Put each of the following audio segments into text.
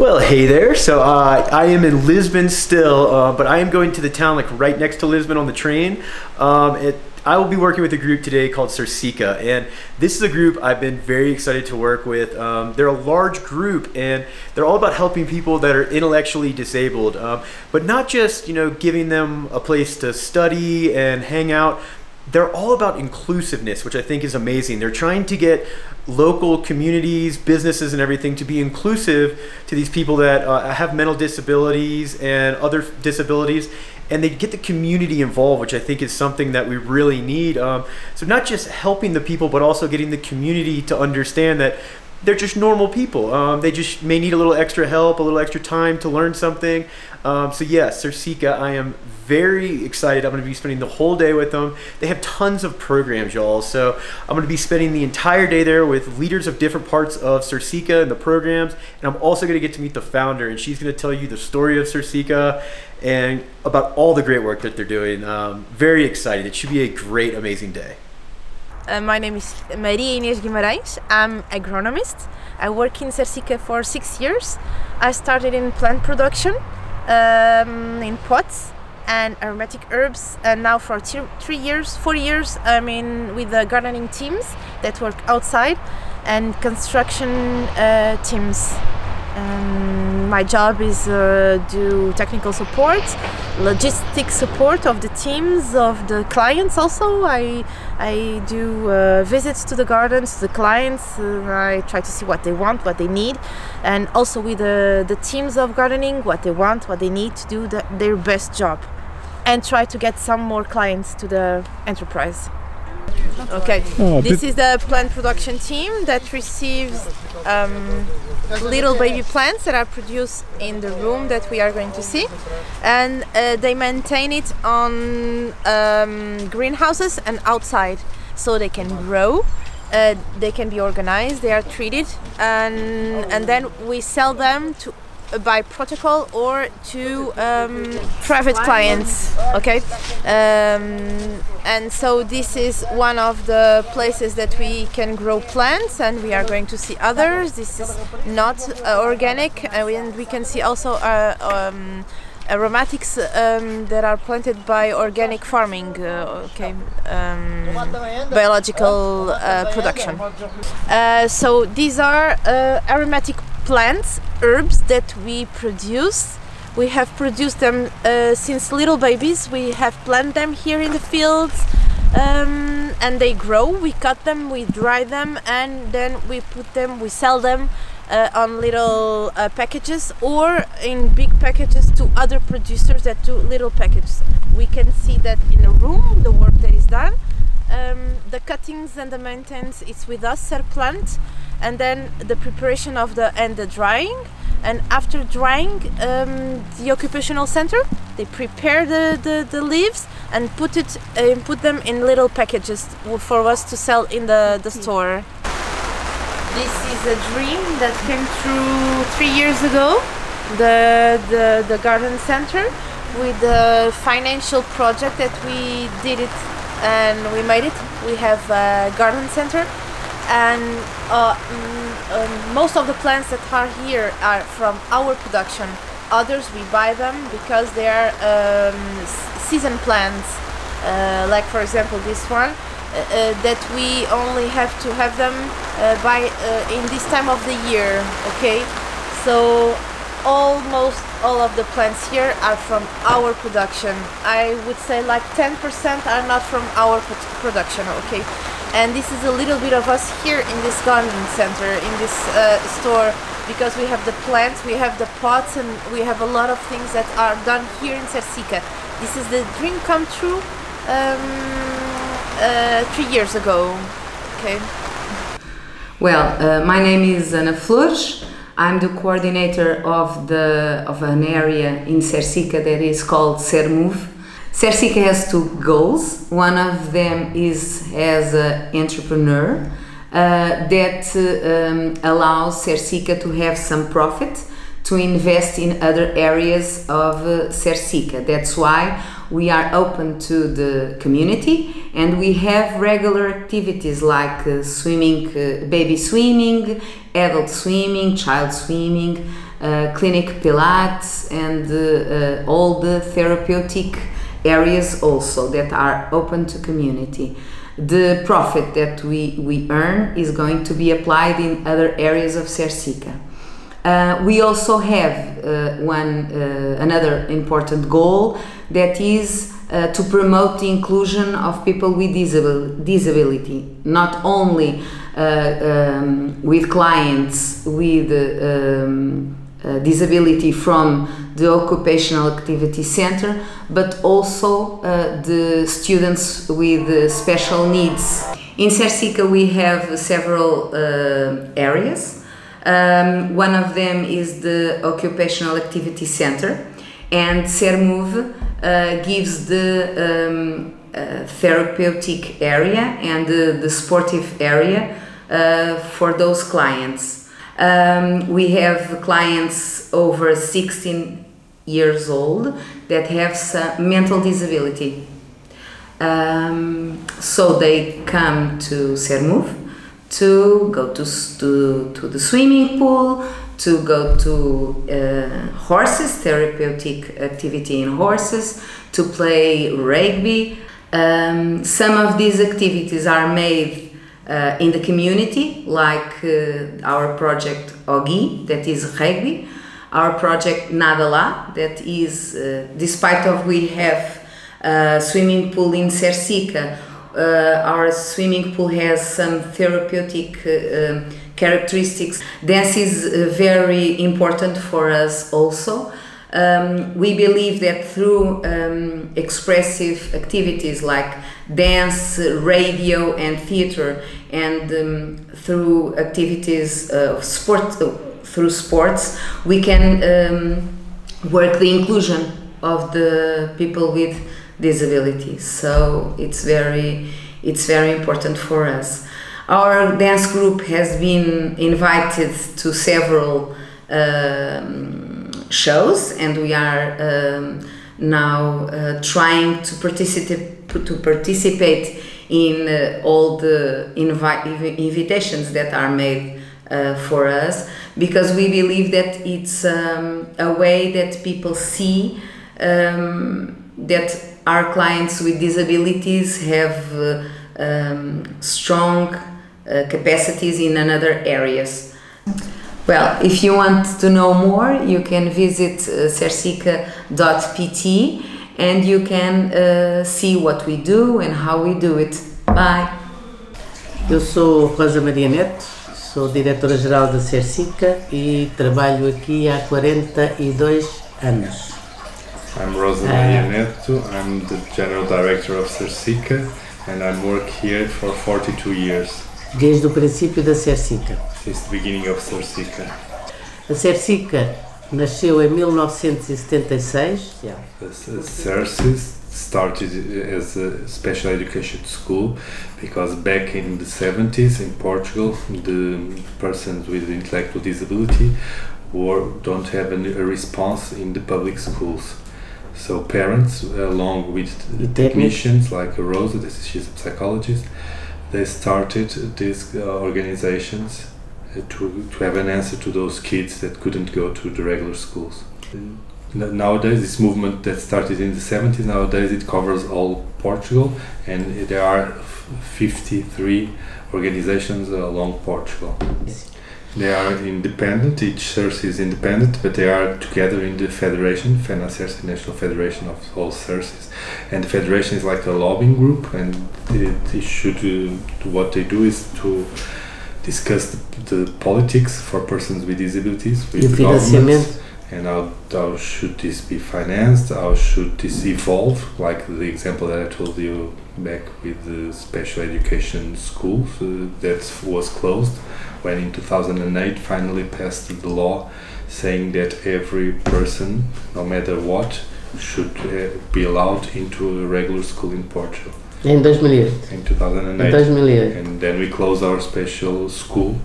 Well, hey there. So I am in Lisbon still, but I am going to the town like right next to Lisbon on the train. I will be working with a group today called Cercica, and this is a group I've been very excited to work with. They're a large group, and they're all about helping people that are intellectually disabled, but not just giving them a place to study and hang out. They're all about inclusiveness, which I think is amazing. They're trying to get local communities, businesses, and everything to be inclusive to these people that have mental disabilities and other disabilities, and they get the community involved, which I think is something that we really need. So not just helping the people, but also getting the community to understand that they're just normal people. They just may need a little extra help, a little extra time to learn something. So yes, Cercica, I am very excited. I'm going to be spending the whole day with them. They have tons of programs, y'all. So I'm going to be spending the entire day there with leaders of different parts of Cercica and the programs. And I'm also going to get to meet the founder, and she's going to tell you the story of Cercica and about all the great work that they're doing. Very excited. It should be a great, amazing day. My name is Maria Inês Guimarães. I'm agronomist. I work in Cercica for 6 years. I started in plant production, in pots and aromatic herbs, and now for 4 years I'm in with the gardening teams that work outside and construction teams. My job is do technical support, logistic support of the teams, of the clients also. I do visits to the gardens, to the clients. I try to see what they want, what they need, and also with the teams of gardening, what they want, what they need to do their best job, and try to get some more clients to the enterprise. Okay, this is the plant production team that receives little baby plants that are produced in the room that we are going to see, and they maintain it on greenhouses and outside, so they can grow, they can be organized, they are treated, and then we sell them to by protocol or to private clients. Okay, and so this is one of the places that we can grow plants, and we are going to see others. This is not organic, and we can see also aromatics that are planted by organic farming, biological production. So these are aromatic plants, herbs that we produce. We have produced them since little babies. We have planted them here in the fields, and they grow. We cut them, we dry them, and then we sell them on little packages or in big packages to other producers that do little packages. We can see that in the room, the work that is done. The cuttings and the maintenance is with us, CerPlant, and then the preparation of the drying. And after drying, the occupational center, they prepare the leaves and put them in little packages for us to sell in the store. This is a dream that came true 3 years ago. The garden center, with the financial project that we did it and we made it. We have a garden center, and most of the plants that are here are from our production. Others we buy them because they are season plants, like for example this one, that we only have to have them in this time of the year. Okay, so almost all of the plants here are from our production. I would say like 10% are not from our production. Okay, and this is a little bit of us here in this garden center, in this store, because we have the plants, we have the pots, and we have a lot of things that are done here in Cercica. This is the dream come true 3 years ago. Okay. Well, my name is Ana Flores. I'm the coordinator of an area in Cercica that is called CerMove. Cercica has 2 goals. One of them is as an entrepreneur that allows Cercica to have some profit to invest in other areas of Cercica. That's why we are open to the community, and we have regular activities like swimming, baby swimming, adult swimming, child swimming, clinic Pilates, and all the therapeutic areas also that are open to community. The profit that we earn is going to be applied in other areas of Cercica. We also have another important goal, that is to promote the inclusion of people with disability, not only with clients with disability from the Occupational Activities Center, but also the students with special needs. In Cercica we have several areas. One of them is the Occupational Activities Center, and CerMove gives the therapeutic area and the sportive area for those clients. We have clients over 16 years old that have some mental disability. So they come to CerMove to go to the swimming pool, to go to horses, therapeutic activity in horses, to play rugby. Some of these activities are made in the community, like our project OGI, that is rugby, our project Nadala, that is, despite of we have a swimming pool in Cercica, our swimming pool has some therapeutic characteristics. Dance is very important for us also. We believe that through expressive activities like dance, radio and theater, and through activities of through sports, we can work the inclusion of the people with disabilities. So it's very important for us. Our dance group has been invited to several shows, and we are now trying to participate in all the invitations that are made for us, because we believe that it's a way that people see that our clients with disabilities have strong capacities in other areas. Well, if you want to know more, you can visit cercica.pt and you can see what we do and how we do it. Bye! Eu sou Rosa Maria Neto, sou diretora-geral da Cercica e trabalho aqui há 42 anos. I'm Rosa Maria Neto, I'm the General Director of Cercica and I work here for 42 years. Desde o princípio da Cercica. Since the beginning of Cercica. A Cercica nasceu em 1976. Cercis started as a special education school because back in the 70s in Portugal, the persons with intellectual disability don't have a response in the public schools. So parents, along with the technicians like Rosa, she's a psychologist, they started these organizations to have an answer to those kids that couldn't go to the regular schools. Nowadays, this movement that started in the 70s, nowadays it covers all Portugal, and there are 53 organizations along Portugal. They are independent, each CERC is independent, but they are together in the federation, FENACERC, National Federation of all CERCs. And the federation is like a lobbying group, and what they do is to discuss the politics for persons with disabilities with the government, and how should this be financed, how should this evolve, like the example that I told you back with the special education schools that was closed, when in 2008 finally passed the law saying that every person, no matter what, should be allowed into a regular school in Portugal. Em 2008. In 2008. Em 2008. And then we closed our special school,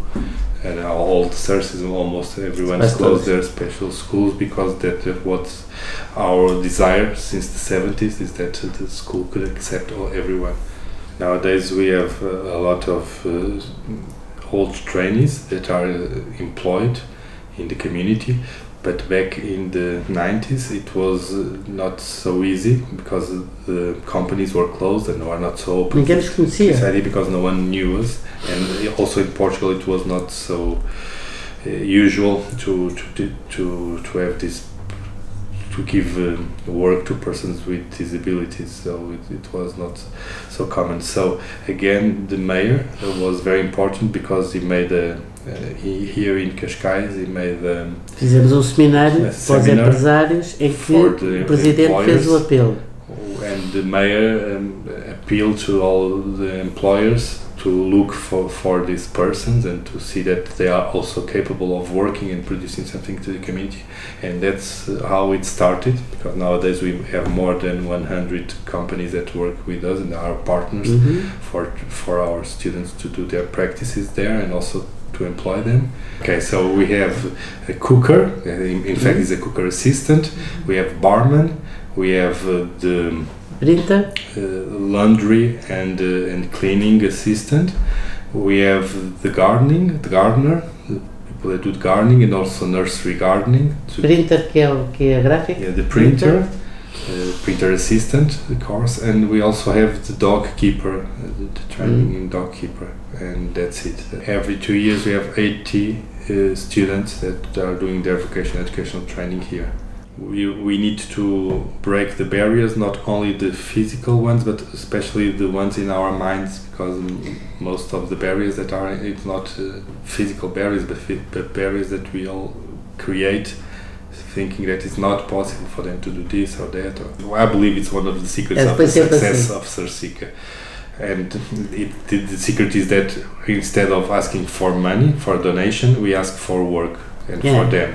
and all the services, almost everyone closed their special schools, because that was our desire since the 70s, is that the school could accept everyone. Nowadays we have a lot of old trainees that are employed in the community. But back in the 90s, it was not so easy because the companies were closed and were not so open to this idea because no one knew us. And also in Portugal, it was not so usual to have this, to give work to persons with disabilities. So it was not so common. So again, the mayor was very important because he made here in Cascais, he made fizemos seminário para os empresários em que o presidente fez o apelo. And the mayor appealed to all the employers to look for these persons and to see that they are also capable of working and producing something to the community. And that's how it started, because nowadays we have more than 100 companies that work with us and are partners for our students to do their practices there and also to employ them. Okay, so we have a cooker, in fact it's a cooker assistant, we have barman, we have the laundry and cleaning assistant, we have the gardener, the people that do gardening and also nursery gardening. Printer que é graphic? Yeah, the printer. Printer assistant, of course, and we also have the dog keeper, the training dog keeper, and that's it. Every 2 years we have 80 students that are doing their vocational educational training here. We need to break the barriers, not only the physical ones, but especially the ones in our minds, because most of the barriers that are, it's not physical barriers, but barriers that we all create, thinking that it's not possible for them to do this or that. I believe it's one of the secrets of the success of Cercica. And the secret is that instead of asking for money, for donation, we ask for work and for them.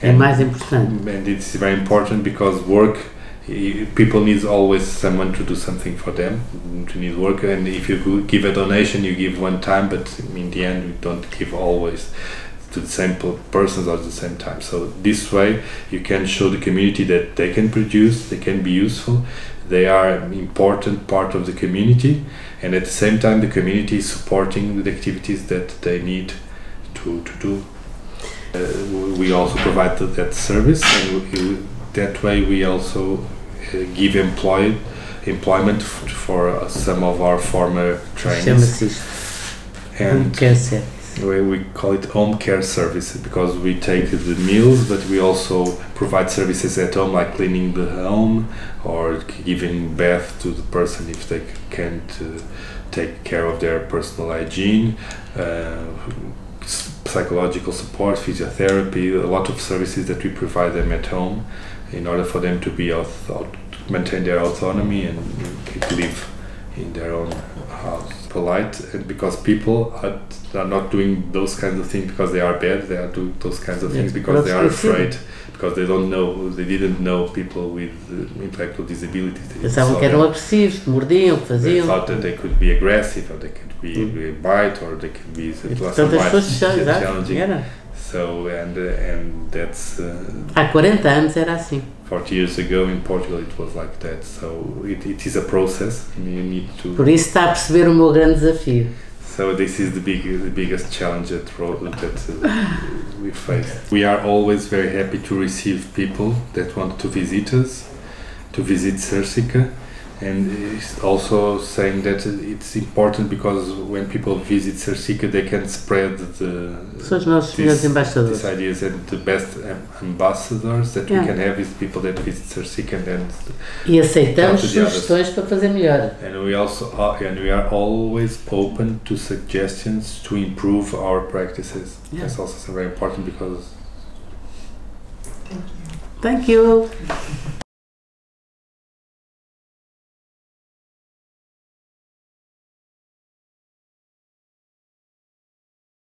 And mais importante. And it's very important because work, people need always someone to do something for them, to need work. And if you give a donation, you give one time, but in the end, we don't give always to the same persons at the same time. So this way you can show the community that they can produce, they can be useful, they are an important part of the community, and at the same time the community is supporting the activities that they need to do. We also provide that service, and that way we also give employment for some of our former trainees. And we call it home care service because we take the meals, but we also provide services at home, like cleaning the home or giving bath to the person if they can't take care of their personal hygiene, psychological support, physiotherapy, a lot of services that we provide them at home in order for them to be maintain their autonomy and live in their own house. Polite, and because people are not doing those kinds of things because they are bad, they are doing those kinds of things because they are afraid, because they didn't know people with intellectual disabilities. Pensavam que eram agressivos, mordiam, faziam. They thought that they could be aggressive, or they could be bite, or they could be challenging. So and that's há 40 anos era assim. 40 years ago in Portugal it was like that. So it is a process. You need to. Por isso está a perceber o meu grande desafio. So this is the biggest challenge that we face. We are always very happy to receive people that want to visit us, to visit Cercica. And it's also saying that it's important because when people visit Cercica, they can spread these ideas, and the best ambassadors that we can have is people that visit Cercica and then. E aceitamos sugestões para fazer melhor. And we are always open to suggestions to improve our practices. Yeah. That's also very important because. Thank you.